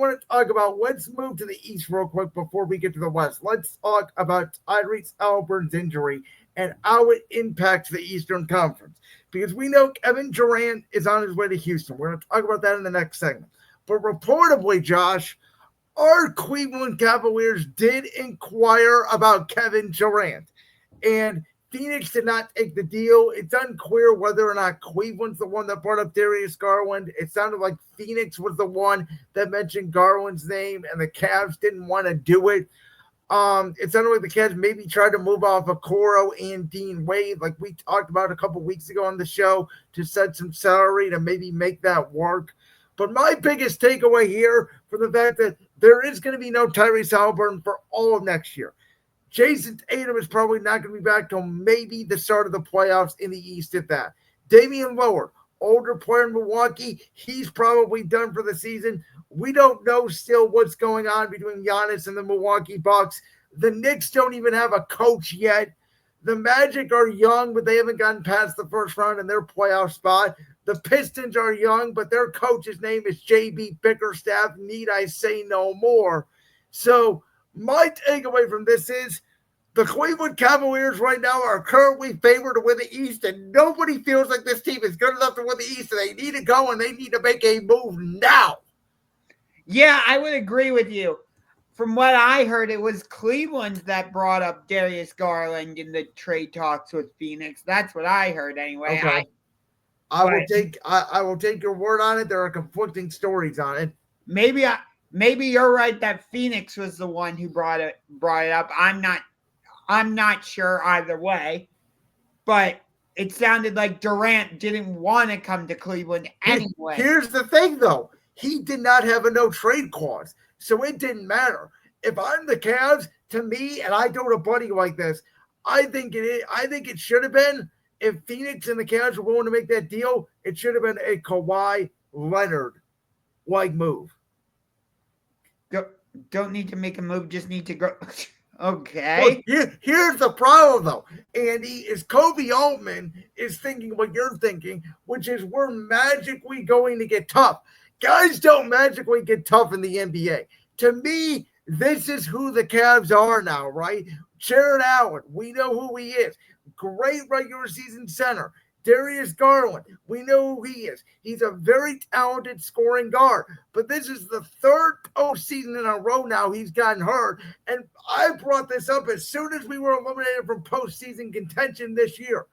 want to talk about, let's move to the East real quick before we get to the West. Let's talk about Tyrese Haliburton's injury and how it impacts the Eastern Conference. Because we know Kevin Durant is on his way to Houston. We're going to talk about that in the next segment. But reportedly, Josh, our Cleveland Cavaliers did inquire about Kevin Durant. And Phoenix did not take the deal. It's unclear whether or not Cleveland's the one that brought up Darius Garland. It sounded like Phoenix was the one that mentioned Garland's name, and the Cavs didn't want to do it. It sounded like the Cavs maybe tried to move off Okoro and Dean Wade, like we talked about a couple weeks ago on the show, to set some salary to maybe make that work. But my biggest takeaway here for the fact that there is going to be no Tyrese Haliburton for all of next year. Jason Tatum is probably not going to be back till maybe the start of the playoffs in the East at that. Damian Lillard, older player in Milwaukee, he's probably done for the season. We don't know still what's going on between Giannis and the Milwaukee Bucks. The Knicks don't even have a coach yet. The Magic are young, but they haven't gotten past the first round in their playoff spot. The Pistons are young, but their coach's name is J.B. Bickerstaff. Need I say no more? So my takeaway from this is the Cleveland Cavaliers right now are currently favored to win the East, and nobody feels like this team is good enough to win the East, and they need to go, and they need to make a move now. Yeah, I would agree with you. From what I heard, it was Cleveland that brought up Darius Garland in the trade talks with Phoenix. That's what I heard anyway. Okay. I will take your word on it. There are conflicting stories on it. Maybe you're right that Phoenix was the one who brought it up. I'm not sure either way. But it sounded like Durant didn't want to come to Cleveland anyway. Here's the thing though. He did not have a no trade clause. So it didn't matter. If I'm the Cavs, to me, and I told a buddy like this, I think it should have been, if Phoenix and the Cavs were willing to make that deal, it should have been a Kawhi Leonard-like move. Don't need to make a move, just need to go. Okay. Well, here's the problem, though, Andy, is Kobe Altman is thinking what you're thinking, which is we're magically going to get tough. Guys don't magically get tough in the NBA. To me, this is who the Cavs are now, right? Jared Allen, we know who he is. Great regular season center. Darius Garland, we know who he is. He's a very talented scoring guard. But this is the third postseason in a row now he's gotten hurt. And I brought this up as soon as we were eliminated from postseason contention this year.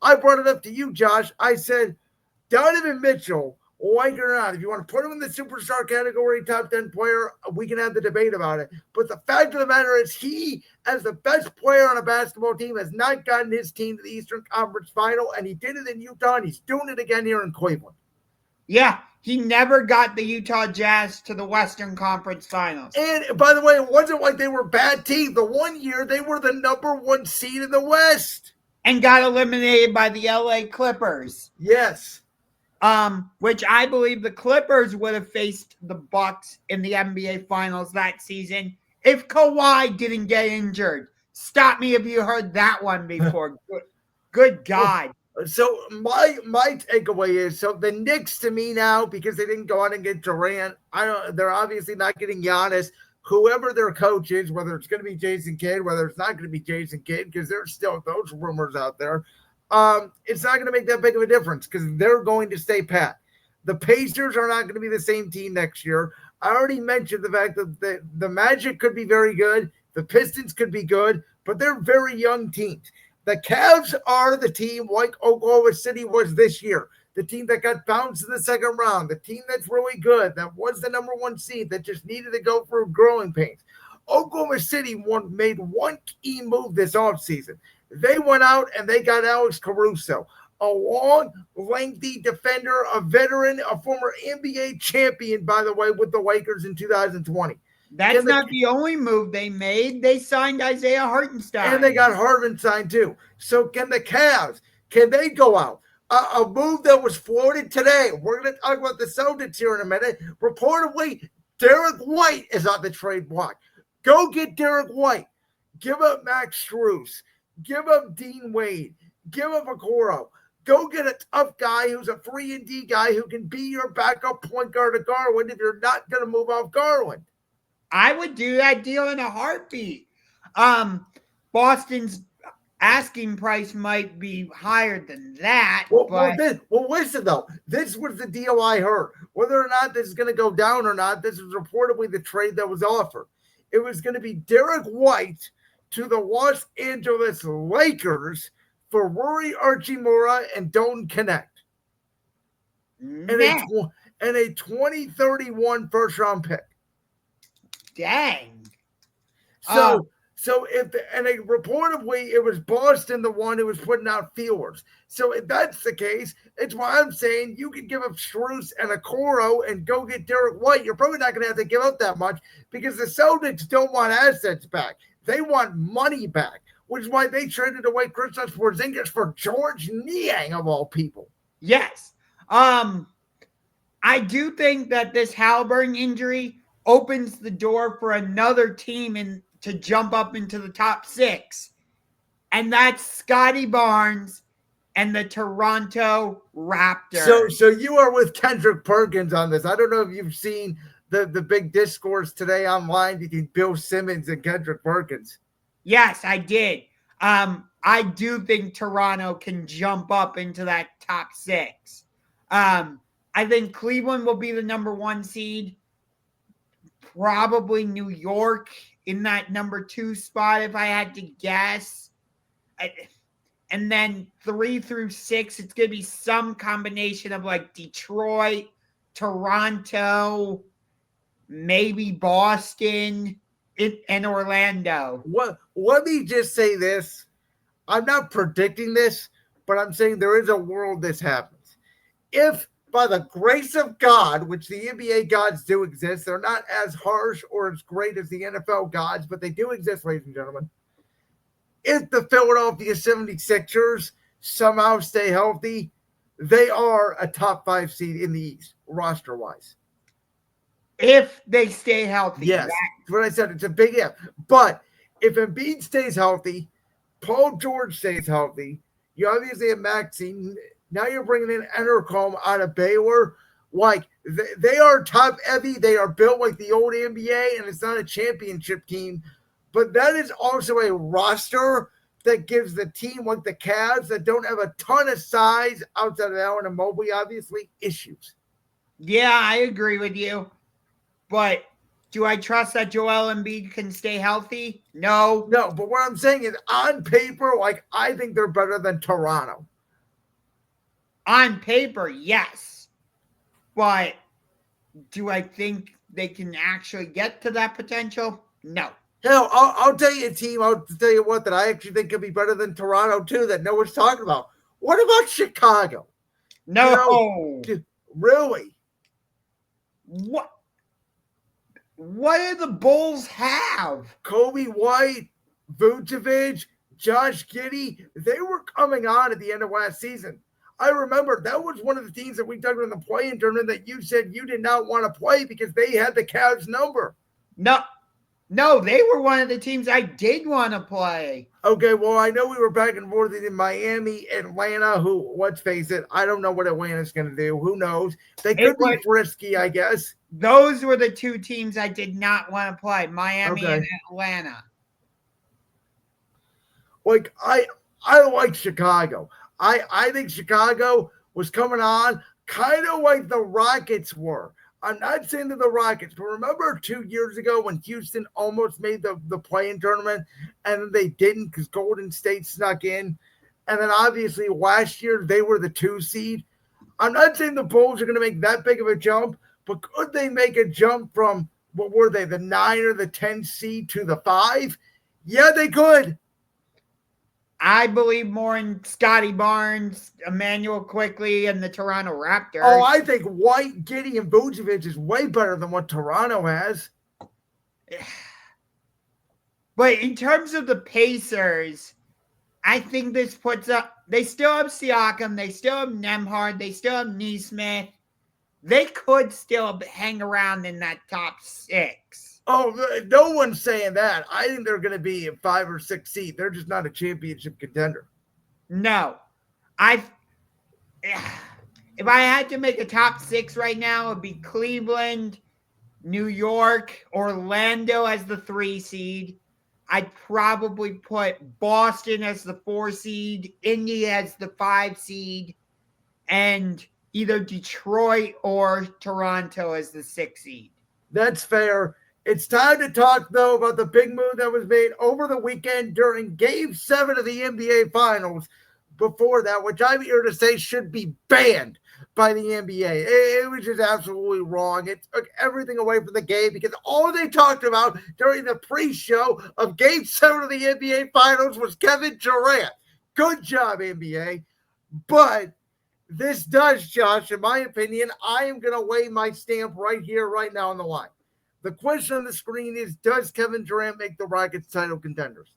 I brought it up to you, Josh. I said, Donovan Mitchell, like it or not, if you want to put him in the superstar category, top 10 player, we can have the debate about it. But the fact of the matter is he, as the best player on a basketball team, has not gotten his team to the Eastern Conference Final, and he did it in Utah, and he's doing it again here in Cleveland. Yeah, he never got the Utah Jazz to the Western Conference Finals. And, by the way, it wasn't like they were a bad team. The one year, they were the number one seed in the West. And got eliminated by the LA Clippers. Yes. Which I believe the Clippers would have faced the Bucks in the NBA Finals that season if Kawhi didn't get injured. Stop me if you heard that one before. Good God. So my takeaway is, so the Knicks to me now, because they didn't go out and get Durant, they're obviously not getting Giannis. Whoever their coach is, whether it's going to be Jason Kidd, whether it's not going to be Jason Kidd, because there's still those rumors out there. It's not going to make that big of a difference because they're going to stay pat. The Pacers are not going to be the same team next year. I already mentioned the fact that the Magic could be very good. The Pistons could be good, but they're very young teams. The Cavs are the team like Oklahoma City was this year. The team that got bounced in the second round. The team that's really good. That was the number one seed that just needed to go through growing pains. Oklahoma City made one key move this offseason. They went out and they got Alex Caruso, a long, lengthy defender, a veteran, a former NBA champion, by the way, with the Lakers in 2020. That's not the only move they made. They signed Isaiah Hartenstein. And they got Harden signed too. So can the Cavs, can they go out? A move that was floated today. We're going to talk about the Celtics here in a minute. Reportedly, Derek White is on the trade block. Go get Derek White. Give up Max Strus. Give up Dean Wade. Give up Okoro. Go get a tough guy who's a 3-and-D guy who can be your backup point guard to Garland if you're not going to move off Garland. I would do that deal in a heartbeat. Boston's asking price might be higher than that. Listen, though. This was the deal I heard. Whether or not this is going to go down or not, this was reportedly the trade that was offered. It was going to be Derek White to the Los Angeles Lakers for Rory Archimura and Don't Connect. And a 2031 first-round pick. Dang. So reportedly it was Boston the one who was putting out feelers. So if that's the case, it's why I'm saying you can give up Strus and Okoro and go get Derek White. You're probably not going to have to give up that much because the Celtics don't want assets back. They want money back, which is why they traded away Kristaps Porzingis for George Niang of all people. Yes. I do think that this Haliburton injury opens the door for another team to jump up into the top 6. And that's Scotty Barnes and the Toronto Raptors. So you are with Kendrick Perkins on this. I don't know if you've seen the big discourse today online between Bill Simmons and Kendrick Perkins. Yes, I did. I do think Toronto can jump up into that top 6. I think Cleveland will be the number 1 seed. Probably New York in that number 2 spot, if I had to guess. And then 3 through 6, it's going to be some combination of like Detroit, Toronto, maybe Boston, and Orlando. Let me just say this. I'm not predicting this, but I'm saying there is a world this happens. If by the grace of God, which the NBA gods do exist, they're not as harsh or as great as the NFL gods, but they do exist, ladies and gentlemen. If the Philadelphia 76ers somehow stay healthy, they are a top 5 seed in the East, roster-wise. If they stay healthy. Yes, that's what I said. It's a big if. But if Embiid stays healthy, Paul George stays healthy, you obviously have Maxey. Now you're bringing in Enercombe out of Baylor. Like, they are top-heavy. They are built like the old NBA, and it's not a championship team. But that is also a roster that gives the team, like the Cavs, that don't have a ton of size outside of Allen and Mobley, obviously, issues. Yeah, I agree with you. But do I trust that Joel Embiid can stay healthy? No. No, but what I'm saying is, on paper, like, I think they're better than Toronto. On paper, yes. But do I think they can actually get to that potential? No. Hell, I'll tell you a team, I'll tell you what, that I actually think could be better than Toronto, too, that no one's talking about. What about Chicago? No. Dude, really? What do the Bulls have? Kobe White, Vucevic, Josh Giddey, they were coming on at the end of last season. I remember that was one of the teams that we talked about in the play-in tournament that you said you did not want to play because they had the Cavs number. No, they were one of the teams I did want to play. Okay, well, I know we were back and forth in Miami, Atlanta, who, let's face it, I don't know what Atlanta's going to do. Who knows? They could be frisky, I guess. Those were the 2 teams I did not want to play, Miami and Atlanta. Like, I like Chicago. I think Chicago was coming on kind of like the Rockets were. I'm not saying that the Rockets, but remember 2 years ago when Houston almost made the play-in tournament and they didn't because Golden State snuck in? And then obviously last year they were the 2 seed. I'm not saying the Bulls are going to make that big of a jump, but could they make a jump from, what were they, the 9 or the 10 seed to the 5? Yeah, they could. I believe more in Scotty Barnes, Emmanuel Quickley, and the Toronto Raptors. Oh, I think White, Giddey, and Vucevic is way better than what Toronto has. But in terms of the Pacers, I think this puts up – they still have Siakam. They still have Nembhard. They still have Nesmith. They could still hang around in that top 6. Oh, no one's saying that. I think they're going to be a 5 or 6 seed. They're just not a championship contender. No. if I had to make a top 6 right now, it would be Cleveland, New York, Orlando as the 3 seed. I'd probably put Boston as the 4 seed, Indy as the 5 seed, and either Detroit or Toronto as the 6 seed. That's fair. It's time to talk, though, about the big move that was made over the weekend during Game 7 of the NBA Finals. Before that, which I'm here to say should be banned by the NBA. It was just absolutely wrong. It took everything away from the game because all they talked about during the pre-show of Game 7 of the NBA Finals was Kevin Durant. Good job, NBA. But this does, Josh, in my opinion, I am going to lay my stamp right here, right now on the line. The question on the screen is, does Kevin Durant make the Rockets title contenders?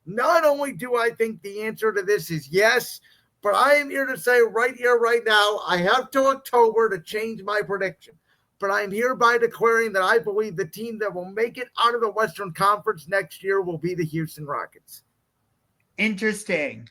Not only do I think the answer to this is yes, but I am here to say right here, right now, I have till October to change my prediction. But I am hereby declaring that I believe the team that will make it out of the Western Conference next year will be the Houston Rockets. Interesting.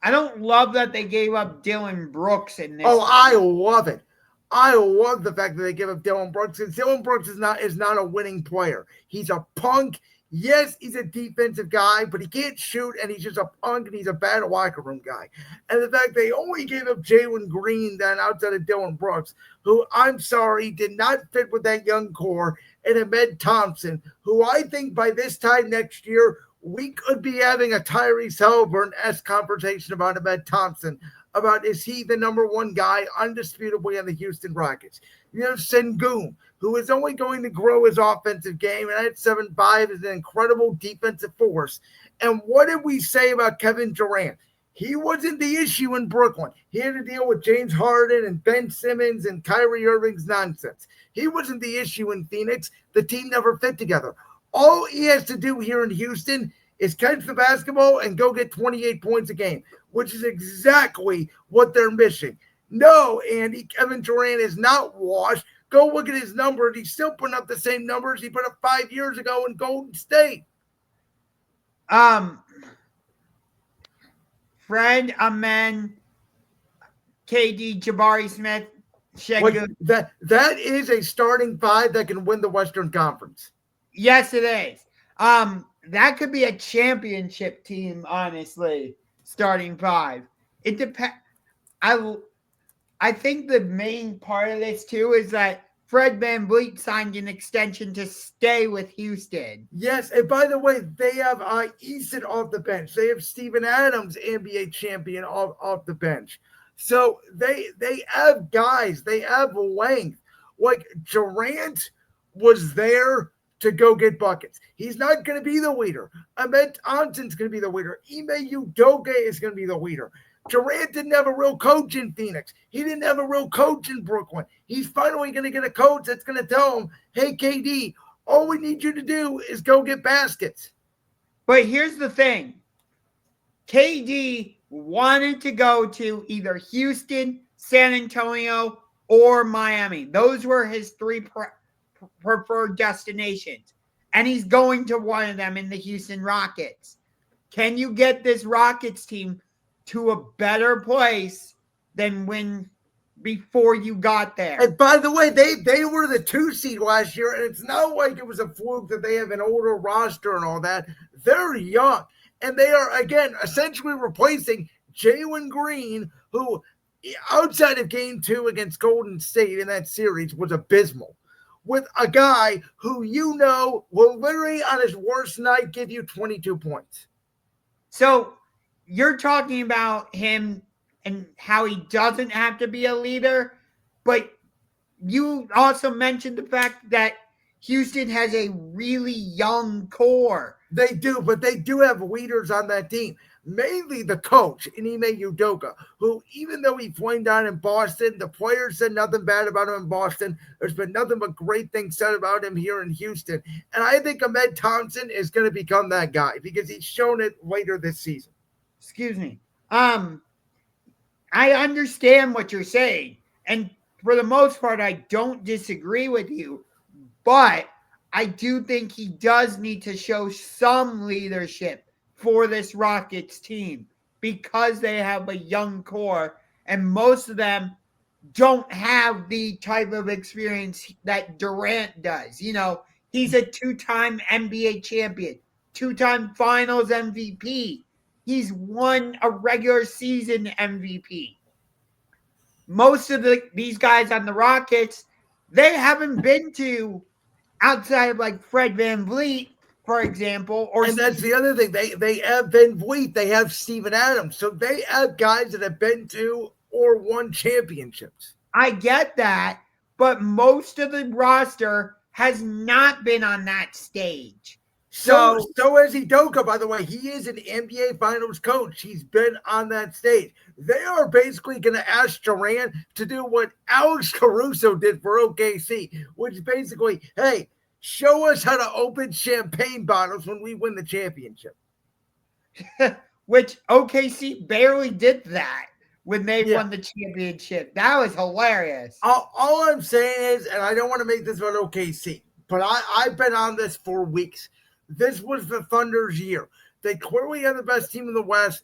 I don't love that they gave up Dylan Brooks in this. Oh, I love it. I love the fact that they give up Dylan Brooks. Because Dylan Brooks is not a winning player. He's a punk. Yes, he's a defensive guy, but he can't shoot, and he's just a punk, and he's a bad locker room guy. And the fact they only gave up Jalen Green then outside of Dylan Brooks, who, I'm sorry, did not fit with that young core, and Ahmed Thompson, who I think by this time next year, we could be having a Tyrese Haliburton-esque conversation about Ahmed Thompson, about is he the number one guy undisputably on the Houston Rockets. You have Sengun, who is only going to grow his offensive game, and at 7'5" is an incredible defensive force. And what did we say about Kevin Durant? He wasn't the issue in Brooklyn. He had to deal with James Harden and Ben Simmons and Kyrie Irving's nonsense. He wasn't the issue in Phoenix. The team never fit together. All he has to do here in Houston is catch the basketball and go get 28 points a game, which is exactly what they're missing. No, Andy, Kevin Durant is not washed. Go look at his numbers. He's still putting up the same numbers he put up 5 years ago in Golden State. Fred, Amen, KD, Jabari Smith, Like, that is a starting 5 that can win the Western Conference. Yes, it is. That could be a championship team, honestly. Starting 5. It depends. I think the main part of this too is that Fred VanVleet signed an extension to stay with Houston. Yes, and by the way, they have Easton off the bench. They have Steven Adams, NBA champion, off the bench. So they have guys. They have length. Like Durant was there to go get buckets. He's not going to be the leader. Ahmed Thompson's going to be the leader. Ime Udoka is going to be the leader. Durant didn't have a real coach in Phoenix. He didn't have a real coach in Brooklyn. He's finally going to get a coach that's going to tell him, hey, KD, all we need you to do is go get baskets. But here's the thing. KD wanted to go to either Houston, San Antonio, or Miami. Those were his 3 preferred destinations. And he's going to one of them in the Houston Rockets. Can you get this Rockets team to a better place than when before you got there? And by the way, they were the 2 seed last year, and it's not like it was a fluke that they have an older roster and all that. They're young, and they are, again, essentially replacing Jalen Green, who outside of Game 2 against Golden State in that series was abysmal, with a guy who will literally on his worst night give you 22 points. So you're talking about him and how he doesn't have to be a leader, but you also mentioned the fact that Houston has a really young core. They do, but they do have leaders on that team, mainly the coach, Ime Udoka, who, even though he flamed out in Boston, the players said nothing bad about him in Boston. There's been nothing but great things said about him here in Houston. And I think Ahmed Thompson is going to become that guy because he's shown it later this season. Excuse me. I understand what you're saying. And for the most part, I don't disagree with you. But I do think he does need to show some leadership for this Rockets team because they have a young core and most of them don't have the type of experience that Durant does. He's a two-time NBA champion, two-time Finals MVP. He's won a regular season MVP. Most of these guys on the Rockets, they haven't been to outside of like Fred VanVleet, for example, and that's the other thing. They have VanVleet, they have Steven Adams, so they have guys that have been to or won championships. I get that, but most of the roster has not been on that stage. So is Udoka, by the way. He is an NBA Finals coach. He's been on that stage. They are basically going to ask Durant to do what Alex Caruso did for OKC, which basically, hey, show us how to open champagne bottles when we win the championship. Which OKC barely did that when they won the championship. That was hilarious. All I'm saying is, and I don't want to make this about OKC, but I've been on this for weeks. This was the Thunder's year. They clearly had the best team in the West.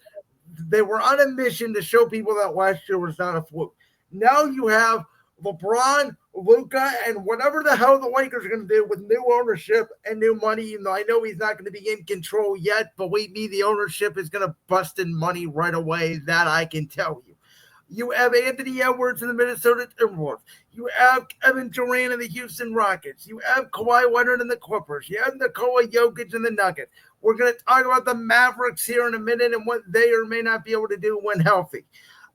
They were on a mission to show people that last year was not a fluke. Now you have LeBron, Luka, and whatever the hell the Lakers are going to do with new ownership and new money. Even though I know he's not going to be in control yet, believe me, the ownership is going to bust in money right away. That I can tell you. You have Anthony Edwards in the Minnesota Timberwolves. You have Kevin Durant in the Houston Rockets. You have Kawhi Leonard in the Clippers. You have Nikola Jokic in the Nuggets. We're going to talk about the Mavericks here in a minute and what they or may not be able to do when healthy.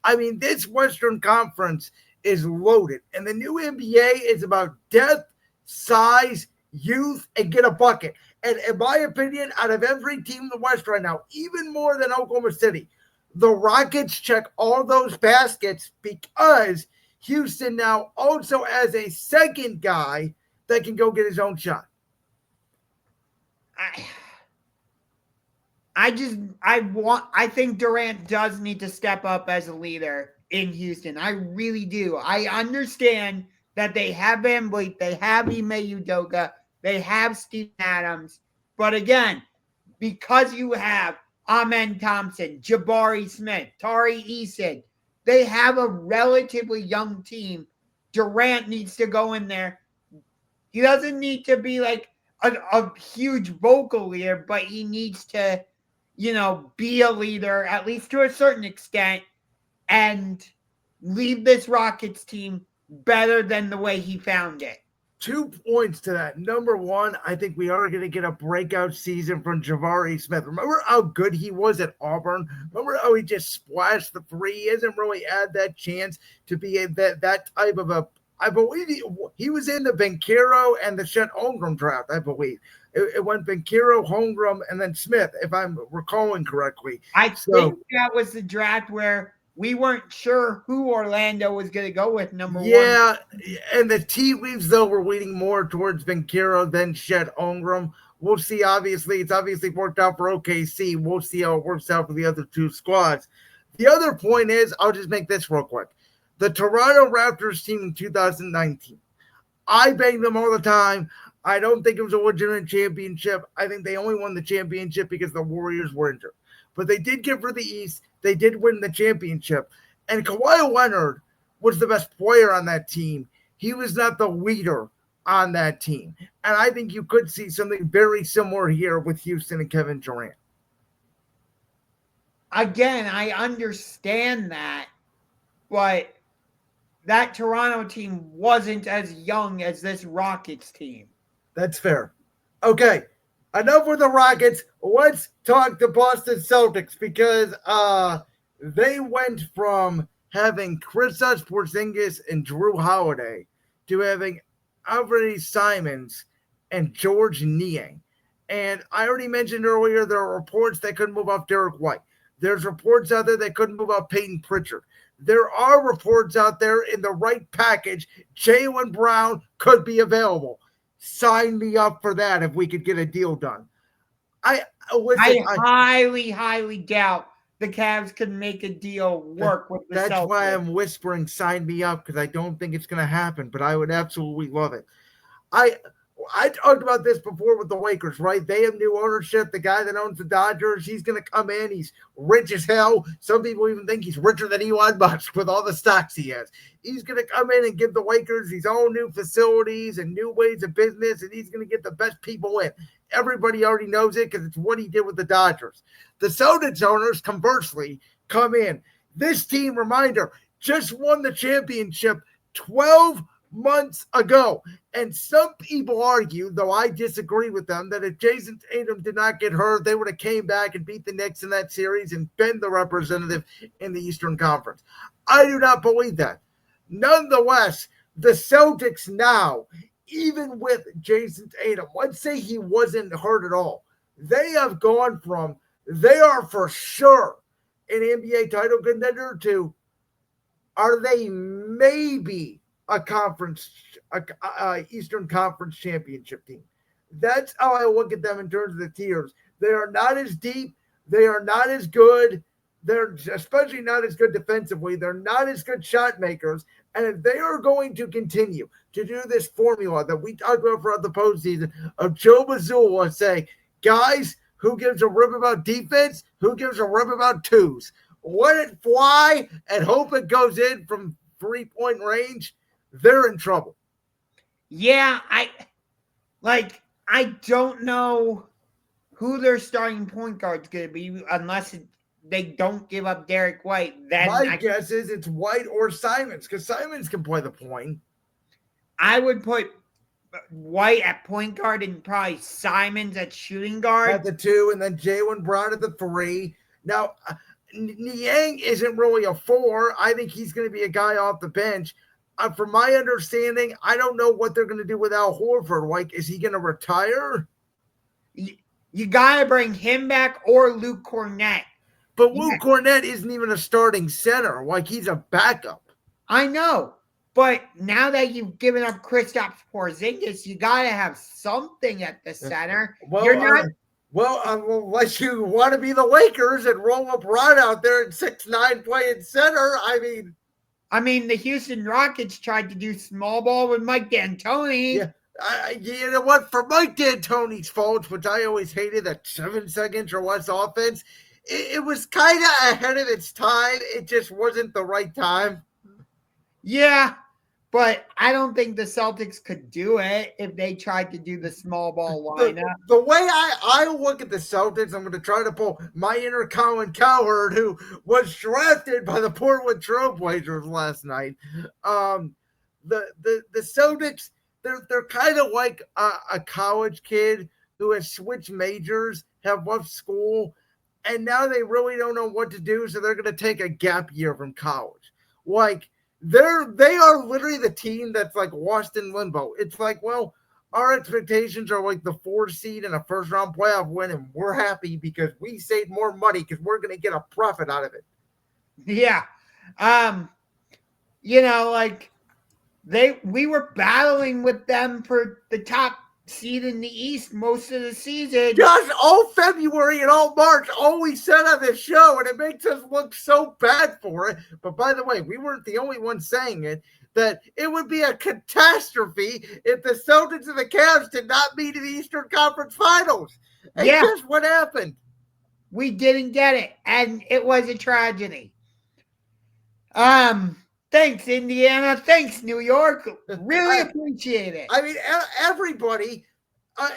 I mean, this Western Conference is loaded, and the new NBA is about depth, size, youth, and get a bucket. And in my opinion, out of every team in the West right now, even more than Oklahoma City, the Rockets check all those baskets because Houston now also has a second guy that can go get his own shot. I think Durant does need to step up as a leader in Houston. I really do. I understand that they have VanVleet, they have Ime Udoka, they have Steven Adams, but again, because you have Amen Thompson, Jabari Smith, Tari Eason, they have a relatively young team. Durant needs to go in there. He doesn't need to be like a huge vocal leader, but he needs to, be a leader, at least to a certain extent, and leave this Rockets team better than the way he found it. 2 points to that. Number one, I think we are going to get a breakout season from Jabari Smith. Remember how good he was at Auburn? Remember how he just splashed the three? He hasn't really had that chance to be that type of a. I believe he was in the Banchero and the Chet Holmgren draft, I believe. It went Banchero, Holmgren, and then Smith, if I'm recalling correctly. I think that was the draft where we weren't sure who Orlando was going to go with, number one. Yeah, and the tea leaves, though, were leaning more towards Banchero than Chet Holmgren. We'll see, obviously. It's obviously worked out for OKC. We'll see how it works out for the other two squads. The other point is, I'll just make this real quick. The Toronto Raptors team in 2019. I bang them all the time. I don't think it was a legitimate championship. I think they only won the championship because the Warriors were injured. But they did get for the East. They did win the championship. And Kawhi Leonard was the best player on that team. He was not the leader on that team. And I think you could see something very similar here with Houston and Kevin Durant. Again, I understand that, but that Toronto team wasn't as young as this Rockets team. That's fair. Okay, enough with the Rockets. Let's talk the Boston Celtics because they went from having Kristaps Porzingis and Drew Holiday to having Anthony Simons and George Niang. And I already mentioned earlier there are reports that couldn't move off Derek White. There's reports out there that couldn't move off Peyton Pritchard. There are reports out there in the right package. Jaylen Brown could be available. Sign me up for that if we could get a deal done. I highly, highly doubt the Cavs can make a deal work with the Celtics. That's why I'm whispering sign me up because I don't think it's going to happen, but I would absolutely love it. I talked about this before with the Lakers, right? They have new ownership. The guy that owns the Dodgers, he's going to come in. He's rich as hell. Some people even think he's richer than Elon Musk with all the stocks he has. He's going to come in and give the Lakers these all new facilities and new ways of business, and he's going to get the best people in. Everybody already knows it because it's what he did with the Dodgers. The Celtics owners, conversely, come in. This team, reminder, just won the championship 12 months ago. And some people argue, though I disagree with them, that if Jason Tatum did not get hurt, they would have came back and beat the Knicks in that series and been the representative in the Eastern Conference. I do not believe that. Nonetheless, the Celtics now, even with Jason Tatum, let's say he wasn't hurt at all, they have gone from they are for sure an NBA title contender to are they maybe a Eastern Conference championship team. That's how I look at them in terms of the tiers. They are not as deep. They are not as good. They're especially not as good defensively. They're not as good shot makers. And if they are going to continue to do this formula that we talked about throughout the postseason of Joe Mazzulla say, guys, who gives a rip about defense? Who gives a rip about twos? Let it fly and hope it goes in from 3-point range. They're in trouble. Yeah, I don't know who their starting point guard's going to be unless they don't give up Derek White. Then my guess is it's White or Simons because Simons can play the point. I would put White at point guard and probably Simons at shooting guard. At the 2, and then Jaylen Brown at the 3. Now, Niang isn't really a 4. I think he's going to be a guy off the bench. From my understanding, I don't know what they're going to do with Al Horford. Like, is he going to retire? You got to bring him back or Luke Cornett. But Luke Cornett isn't even a starting center. Like, he's a backup. I know. But now that you've given up Kristaps Porzingis, you got to have something at the center. Well, you're not. Unless you want to be the Lakers and roll up Rod out there at 6'9" playing center, I mean, the Houston Rockets tried to do small ball with Mike D'Antoni. Yeah, you know what? For Mike D'Antoni's fault, which I always hated, that 7 seconds or less offense, it was kind of ahead of its time. It just wasn't the right time. Yeah, but I don't think the Celtics could do it if they tried to do the small ball lineup. The way I look at the Celtics, I'm going to try to pull my inner Colin Cowherd, who was drafted by the Portland Trailblazers last night. The Celtics, they're kind of like a college kid who has switched majors, have left school, and now they really don't know what to do, so they're going to take a gap year from college. Like, they are literally the team that's like lost in limbo. It's like, well, our expectations are like the 4 seed and a first round playoff win, and we're happy because we saved more money because we're going to get a profit out of it. Yeah. We were battling with them for the top seed in the East most of the season. Gosh, all February and all March, all we said on this show, and it makes us look so bad for it. But by the way, we weren't the only ones saying it, that it would be a catastrophe if the Celtics and the Cavs did not meet in the Eastern Conference Finals. And guess what happened? We didn't get it, and it was a tragedy. Thanks, Indiana. Thanks, New York. Really appreciate it. I mean, everybody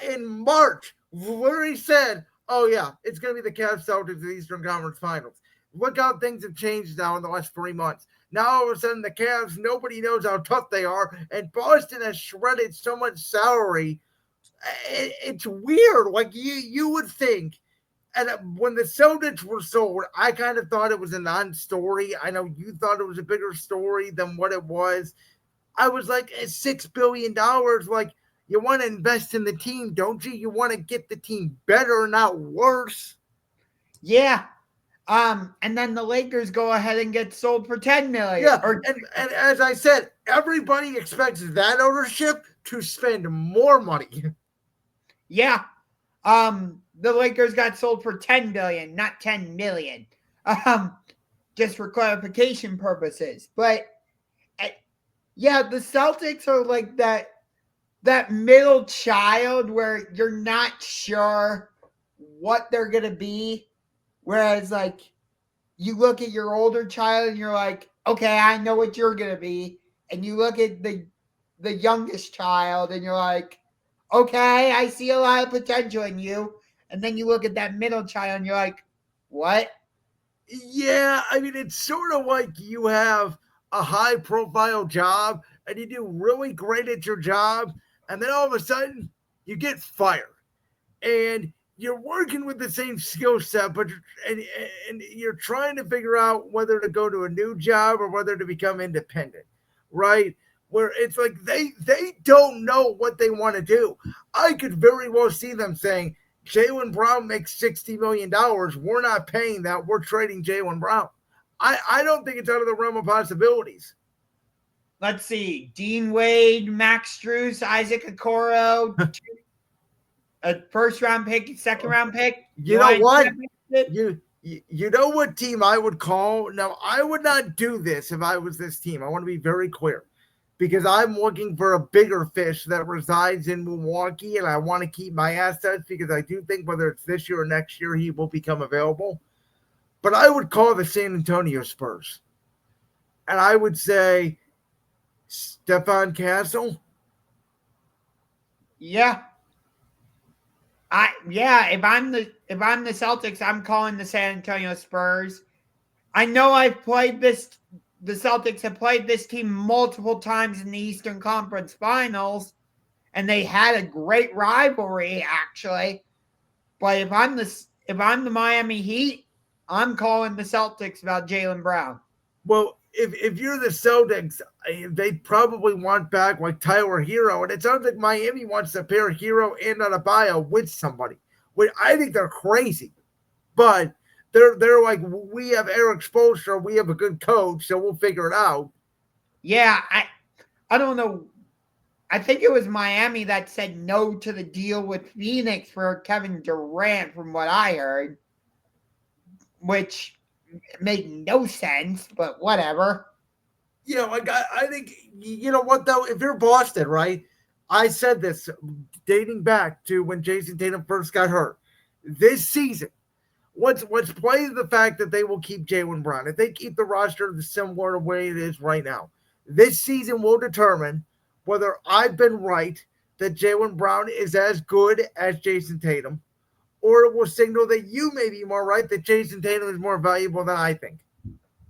in March literally said, oh, yeah, it's going to be the Cavs Celtics in the Eastern Conference Finals. Look how things have changed now in the last 3 months. Now, all of a sudden, the Cavs, nobody knows how tough they are, and Boston has shredded so much salary. It's weird. Like, you would think. And when the Celtics were sold, I kind of thought it was a non-story. I know you thought it was a bigger story than what it was. I was like, $6 billion. Like, you want to invest in the team, don't you? You want to get the team better, not worse. Yeah. And then the Lakers go ahead and get sold for $10 million. Yeah. And as I said, everybody expects that ownership to spend more money. Yeah. The Lakers got sold for $10 billion, not $10 million. Just for clarification purposes. But the Celtics are like that that middle child where you're not sure what they're going to be. Whereas, like, you look at your older child and you're like, okay, I know what you're going to be. And you look at the youngest child and you're like, okay, I see a lot of potential in you. And then you look at that middle child and you're like, what? Yeah, I mean, it's sort of like you have a high profile job and you do really great at your job, and then all of a sudden you get fired. And you're working with the same skill set, but and, and you're trying to figure out whether to go to a new job or whether to become independent, right? Where it's like they don't know what they want to do. I could very well see them saying, Jaylen Brown makes $60 million. We're not paying that. We're trading Jaylen Brown. I don't think it's out of the realm of possibilities. Let's see. Dean Wade, Max Strus, Isaac Okoro, a first round pick, second round pick. You know what? You know what team I would call? Now, I would not do this if I was this team. I want to be very clear because I'm looking for a bigger fish that resides in Milwaukee, and I want to keep my assets because I do think whether it's this year or next year, he will become available. But I would call the San Antonio Spurs. And I would say Stefan Castle. Yeah. If I'm the Celtics, I'm calling the San Antonio Spurs. I know the Celtics have played this team multiple times in the Eastern Conference Finals, and they had a great rivalry actually. But if I'm the Miami Heat, I'm calling the Celtics about Jaylen Brown. Well, if you're the Celtics, they probably want back like Tyler Hero, and it sounds like Miami wants to pair Hero and Adebayo with somebody. I think they're crazy, but they're like, we have Eric Spoelstra, we have a good coach, so we'll figure it out. Yeah, I don't know. I think it was Miami that said no to the deal with Phoenix for Kevin Durant, from what I heard, which made no sense, but whatever. You know, like I think, you know what though, if you're Boston, right? I said this dating back to when Jason Tatum first got hurt. This season, let's play the fact that they will keep Jaylen Brown. If they keep the roster the similar to the way it is right now, this season will determine whether I've been right that Jaylen Brown is as good as Jason Tatum, or it will signal that you may be more right that Jason Tatum is more valuable than I think.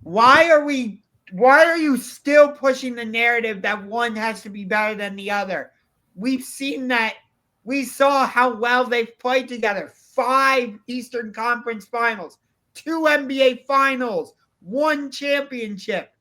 Why are you still pushing the narrative that one has to be better than the other? We've seen that. We saw how well they've played together. 5 Eastern Conference Finals, 2 NBA Finals, 1 championship.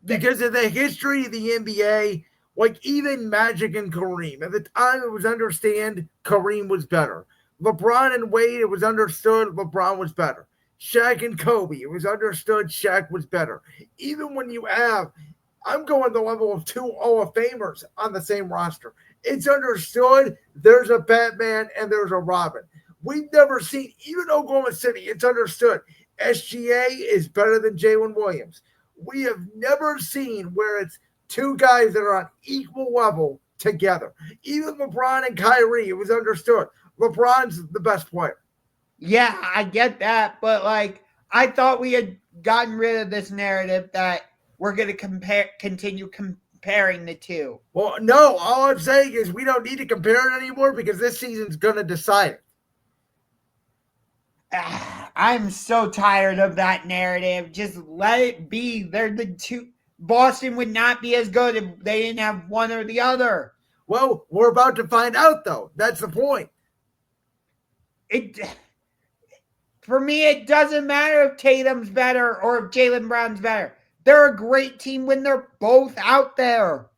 Because of the history of the NBA, like even Magic and Kareem, at the time it was understood Kareem was better. LeBron and Wade, it was understood LeBron was better. Shaq and Kobe, it was understood Shaq was better. Even when you have, I'm going the level of 2 Hall of Famers on the same roster. It's understood there's a Batman and there's a Robin. We've never seen, even Oklahoma City, it's understood SGA is better than Jalen Williams. We have never seen where it's 2 guys that are on equal level together. Even LeBron and Kyrie, it was understood LeBron's the best player. Yeah, I get that, but like I thought we had gotten rid of this narrative that we're going to continue comparing the two. Well, no, all I'm saying is we don't need to compare it anymore because this season's going to decide it. I'm so tired of that narrative. Just let it be. They're the two. Boston would not be as good if they didn't have one or the other. Well, we're about to find out, though. That's the point. For me, it doesn't matter if Tatum's better or if Jaylen Brown's better. They're a great team when they're both out there.